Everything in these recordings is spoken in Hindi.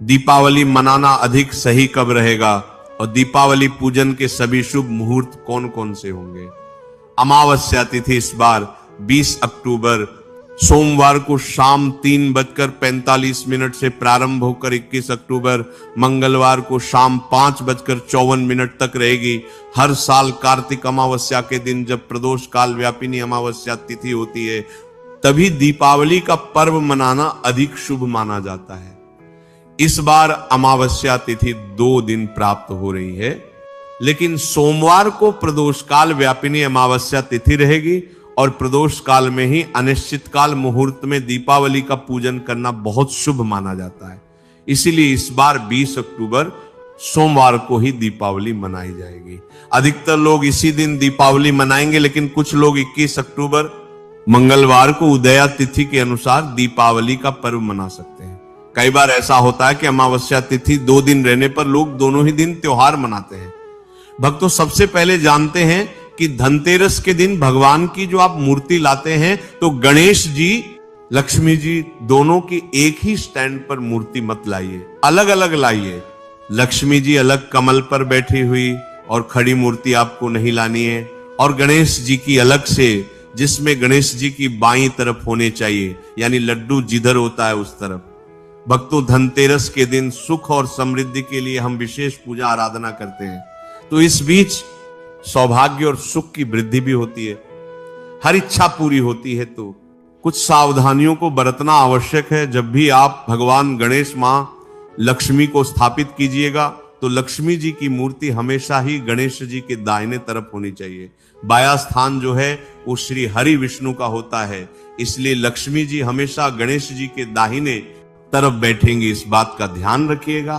दीपावली मनाना अधिक सही कब रहेगा और दीपावली पूजन के सभी शुभ मुहूर्त कौन कौन से होंगे। अमावस्या तिथि इस बार 20 अक्टूबर सोमवार को शाम 3:45 से प्रारंभ होकर 21 अक्टूबर मंगलवार को शाम 5:54 तक रहेगी। हर साल कार्तिक अमावस्या के दिन जब प्रदोष काल व्यापिनी अमावस्या तिथि होती है तभी दीपावली का पर्व मनाना अधिक शुभ माना जाता है। इस बार अमावस्या तिथि 2 दिन प्राप्त हो रही है, लेकिन सोमवार को प्रदोष काल व्यापिनी अमावस्या तिथि रहेगी और प्रदोष काल में ही अनिश्चित काल मुहूर्त में दीपावली का पूजन करना बहुत शुभ माना जाता है। इसीलिए इस बार 20 अक्टूबर सोमवार को ही दीपावली मनाई जाएगी। अधिकतर लोग इसी दिन दीपावली मनाएंगे, लेकिन कुछ लोग 21 अक्टूबर मंगलवार को उदया तिथि के अनुसार दीपावली का पर्व मना सकते हैं। कई बार ऐसा होता है कि अमावस्या तिथि 2 दिन रहने पर लोग दोनों ही दिन त्योहार मनाते हैं। भक्तों, सबसे पहले जानते हैं कि धनतेरस के दिन भगवान की जो आप मूर्ति लाते हैं तो गणेश जी लक्ष्मी जी दोनों की एक ही स्टैंड पर मूर्ति मत लाइए, अलग अलग लाइए। लक्ष्मी जी अलग कमल पर बैठी हुई और खड़ी मूर्ति आपको नहीं लानी है, और गणेश जी की अलग से, जिसमें गणेश जी की बाईं तरफ होने चाहिए, यानी लड्डू जिधर होता है उस तरफ। भक्तों, धनतेरस के दिन सुख और समृद्धि के लिए हम विशेष पूजा आराधना करते हैं, तो इस बीच सौभाग्य और सुख की वृद्धि भी होती है, हर इच्छा पूरी होती है। तो कुछ सावधानियों को बरतना आवश्यक है। जब भी आप भगवान गणेश मां लक्ष्मी को स्थापित कीजिएगा तो लक्ष्मी जी की मूर्ति हमेशा ही गणेश जी के दाहिने तरफ होनी चाहिए। बाया स्थान जो है वो श्री हरि विष्णु का होता है, इसलिए लक्ष्मी जी हमेशा गणेश जी के दाहिने तरफ बैठेंगी, इस बात का ध्यान रखिएगा।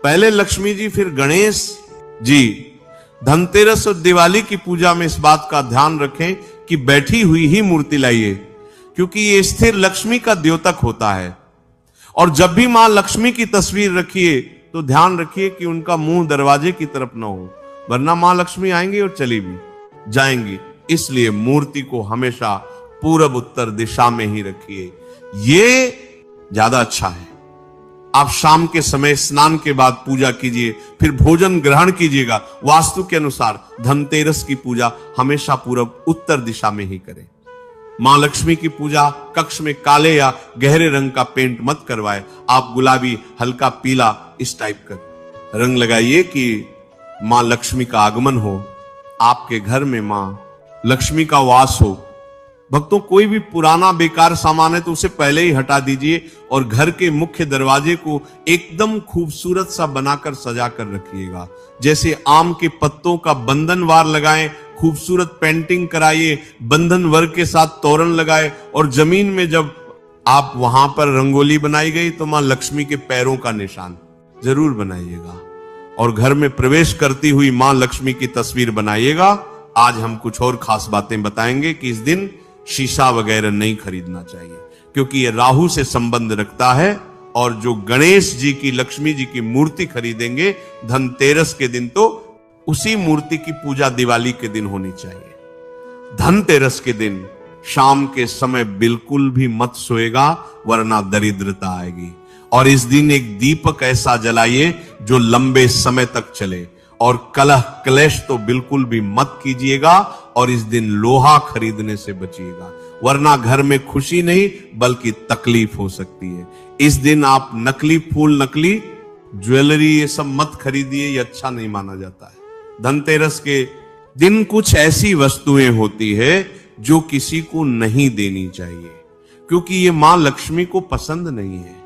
पहले लक्ष्मी जी फिर गणेश जी। धनतेरस और दिवाली की पूजा में इस बात का ध्यान रखें कि बैठी हुई ही मूर्ति लाइए, क्योंकि ये स्थिर लक्ष्मी का द्योतक होता है। और जब भी मां लक्ष्मी की तस्वीर रखिए तो ध्यान रखिए कि उनका मुंह दरवाजे की तरफ न हो, वरना मां लक्ष्मी आएंगी और चली भी जाएंगी। इसलिए मूर्ति को हमेशा पूरब उत्तर दिशा में ही रखिए, ये ज्यादा अच्छा है। आप शाम के समय स्नान के बाद पूजा कीजिए, फिर भोजन ग्रहण कीजिएगा। वास्तु के अनुसार धनतेरस की पूजा हमेशा पूरब उत्तर दिशा में ही करें। मां लक्ष्मी की पूजा कक्ष में काले या गहरे रंग का पेंट मत करवाएं। आप गुलाबी, हल्का पीला इस टाइप का रंग लगाइए कि मां लक्ष्मी का आगमन हो, आपके घर में मां लक्ष्मी का वास हो। भक्तों, कोई भी पुराना बेकार सामान है तो उसे पहले ही हटा दीजिए और घर के मुख्य दरवाजे को एकदम खूबसूरत सा बनाकर सजा कर रखिएगा। जैसे आम के पत्तों का बंधनवार लगाएं, खूबसूरत पेंटिंग कराइए, बंधन वर्ग के साथ तोरण लगाए, और जमीन में जब आप वहां पर रंगोली बनाई गई तो मां लक्ष्मी के पैरों का निशान जरूर बनाइएगा। और घर में प्रवेश करती हुई मां लक्ष्मी की तस्वीर बनाइएगा। आज हम कुछ और खास बातें बताएंगे कि इस दिन शीशा वगैरह नहीं खरीदना चाहिए, क्योंकि यह राहु से संबंध रखता है। और जो गणेश जी की, लक्ष्मी जी की मूर्ति खरीदेंगे धनतेरस के दिन, तो उसी मूर्ति की पूजा दिवाली के दिन होनी चाहिए। धनतेरस के दिन शाम के समय बिल्कुल भी मत सोएगा, वरना दरिद्रता आएगी। और इस दिन एक दीपक ऐसा जलाइए जो लंबे समय तक चले, और कलह क्लेश तो बिल्कुल भी मत कीजिएगा। और इस दिन लोहा खरीदने से बचिएगा, वरना घर में खुशी नहीं बल्कि तकलीफ हो सकती है। इस दिन आप नकली फूल, नकली ज्वेलरी ये सब मत खरीदिए, ये अच्छा नहीं माना जाता है। धनतेरस के दिन कुछ ऐसी वस्तुएं होती है जो किसी को नहीं देनी चाहिए, क्योंकि ये मां लक्ष्मी को पसंद नहीं है।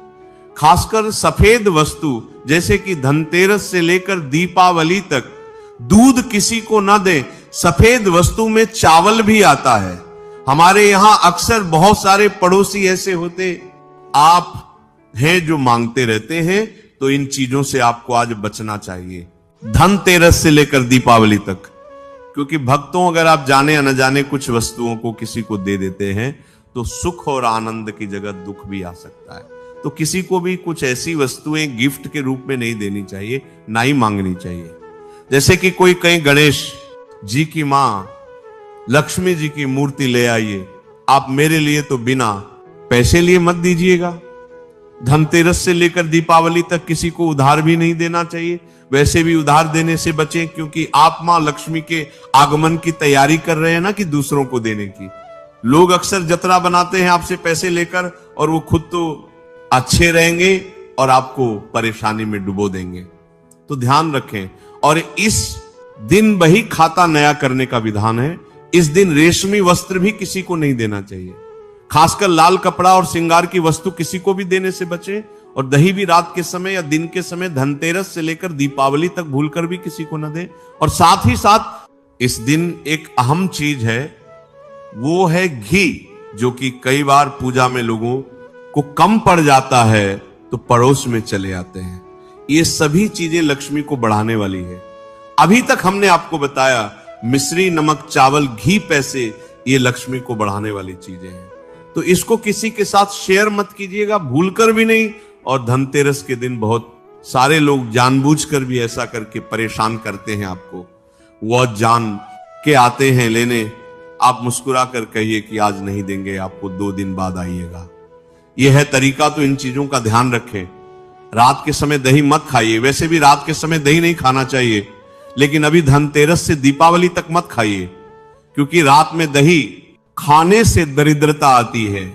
खासकर सफेद वस्तु, जैसे कि धनतेरस से लेकर दीपावली तक दूध किसी को न दें। सफेद वस्तु में चावल भी आता है। हमारे यहां अक्सर बहुत सारे पड़ोसी ऐसे होते आप हैं जो मांगते रहते हैं, तो इन चीजों से आपको आज बचना चाहिए, धनतेरस से लेकर दीपावली तक। क्योंकि भक्तों, अगर आप जाने न जाने कुछ वस्तुओं को किसी को दे देते हैं तो सुख और आनंद की जगह दुख भी आ सकता है। तो किसी को भी कुछ ऐसी वस्तुएं गिफ्ट के रूप में नहीं देनी चाहिए, ना ही मांगनी चाहिए। जैसे कि कोई कहीं गणेश जी की मां लक्ष्मी जी की मूर्ति ले आइए, आप मेरे लिए तो बिना पैसे लिए मत दीजिएगा। धनतेरस से लेकर दीपावली तक किसी को उधार भी नहीं देना चाहिए। वैसे भी उधार देने से बचें, क्योंकि आप मां लक्ष्मी के आगमन की तैयारी कर रहे हैं ना, कि दूसरों को देने की। लोग अक्सर जतरा बनाते हैं आपसे पैसे लेकर, और वो खुद तो अच्छे रहेंगे और आपको परेशानी में डुबो देंगे। तो ध्यान रखें। और इस दिन बही खाता नया करने का विधान है। इस दिन रेशमी वस्त्र भी किसी को नहीं देना चाहिए। खासकर लाल कपड़ा और श्रृंगार की वस्तु किसी को भी देने से बचें। और दही भी रात के समय या दिन के समय धनतेरस से लेकर दीपावली तक भूलकर भी किसी को न दें। और साथ ही साथ इस दिन एक अहम चीज है, वो है घी, जो कि कई बार पूजा में लोगों को कम पड़ जाता है तो पड़ोस में चले आते हैं। ये सभी चीजें लक्ष्मी को बढ़ाने वाली है। अभी तक हमने आपको बताया मिश्री, नमक, चावल, घी, पैसे, ये लक्ष्मी को बढ़ाने वाली चीजें हैं। तो इसको किसी के साथ शेयर मत कीजिएगा, भूलकर भी नहीं। और धनतेरस के दिन बहुत सारे लोग जानबूझकर भी ऐसा करके परेशान करते हैं आपको। वो जान के आते हैं लेने, आप मुस्कुरा कर कहिए कि आज नहीं देंगे, आपको 2 दिन बाद आइएगा। यह है तरीका। तो इन चीजों का ध्यान रखें। रात के समय दही मत खाइए। वैसे भी रात के समय दही नहीं खाना चाहिए, लेकिन अभी धनतेरस से दीपावली तक मत खाइए, क्योंकि रात में दही खाने से दरिद्रता आती है,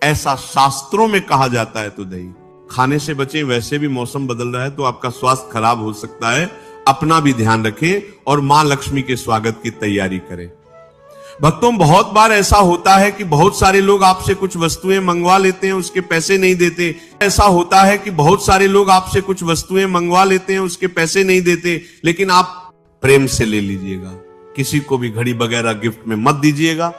ऐसा शास्त्रों में कहा जाता है। तो दही खाने से बचें। वैसे भी मौसम बदल रहा है तो आपका स्वास्थ्य खराब हो सकता है। अपना भी ध्यान रखें और मां लक्ष्मी के स्वागत की तैयारी करें। भक्तों, बहुत बार ऐसा होता है कि बहुत सारे लोग आपसे कुछ वस्तुएं मंगवा लेते हैं, उसके पैसे नहीं देते। ऐसा होता है कि बहुत सारे लोग आपसे कुछ वस्तुएं मंगवा लेते हैं, उसके पैसे नहीं देते। लेकिन आप प्रेम से ले लीजिएगा। किसी को भी घड़ी वगैरह गिफ्ट में मत दीजिएगा।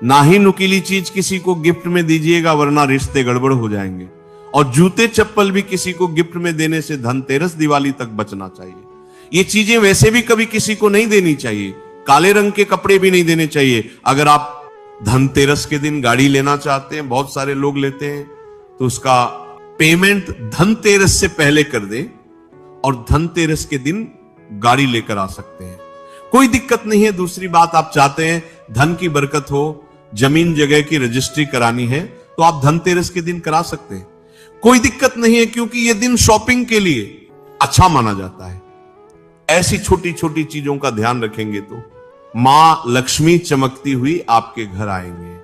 ना ही नुकीली चीज किसी को गिफ्ट में दीजिएगा, वरना रिश्ते गड़बड़ हो जाएंगे। और जूते चप्पल भी किसी को गिफ्ट में देने से धनतेरस दिवाली तक बचना चाहिए। ये चीजें वैसे भी कभी किसी को नहीं देनी चाहिए। काले रंग के कपड़े भी नहीं देने चाहिए। अगर आप धनतेरस के दिन गाड़ी लेना चाहते हैं, बहुत सारे लोग लेते हैं, तो उसका पेमेंट धनतेरस से पहले कर दें और धनतेरस के दिन गाड़ी लेकर आ सकते हैं। कोई दिक्कत नहीं है। दूसरी बात, आप चाहते हैं धन की बरकत हो, जमीन जगह की रजिस्ट्री करानी है, तो आप धनतेरस के दिन करा सकते हैं। कोई दिक्कत नहीं है, क्योंकि यह दिन शॉपिंग के लिए अच्छा माना जाता है। ऐसी छोटी छोटी चीजों का ध्यान रखेंगे तो मां लक्ष्मी चमकती हुई आपके घर आएंगे।